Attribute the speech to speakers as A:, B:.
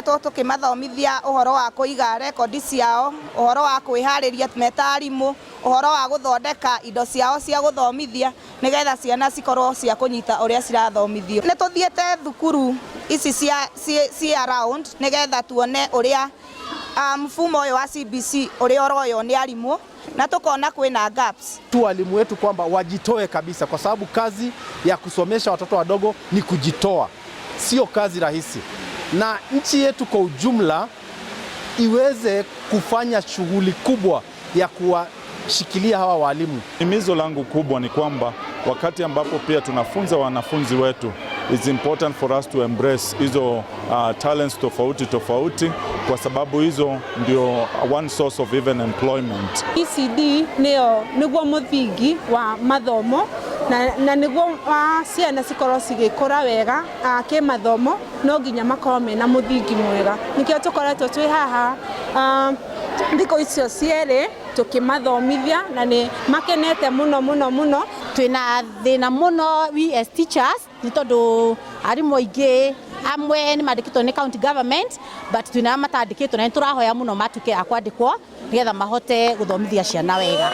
A: tũkoretwo tũkĩmathomithia ũhoro wa kũiga rekondi ciao, ũhoro wa kwĩharĩria meta arimũ, ũhoro wa gũthondeka indo ciao cia gũthomithia nĩgetha ciana cikorwo cia kũnyita ũrĩa cirathomithio. Nĩ tũthiĩte thukuru ici ci around nĩgetha tuone ũrĩa mfumo ũyũ wa CBC ũrĩa ũroywo nĩ arimũ na tukona kwina gaps.
B: Tu walimu wetu kwamba wajitoe kabisa, kwa sababu kazi ya kusomesha watoto wadogo ni kujitoa, sio kazi rahisi, na nchi yetu kwa ujumla iweze kufanya shughuli kubwa ya kuwashikilia hawa walimu.
C: Himizo langu kubwa ni kwamba wakati ambapo pia tunafunza wanafunzi wetu, it's important for us to embrace hizo talents tofauti, kwa sababu hizo ndio one source of even employment.
D: ECD niguo muthingi wa mathomo na niguo ciana cikorwo cigikura wega ke mathomo, no nginya makorwo mena muthingi mwega. Nikio tukoretwo twi haha ndiko icio cierĩ tukimathomithia na ni makenete muno.
E: Twina thina muno we as teachers ni tondu arimu aingi amwe ni mandikitwo ni county government, but twina matandikitwo na turahoya muno matuke akwandikwo nigetha mahote guthomithia ciana wega.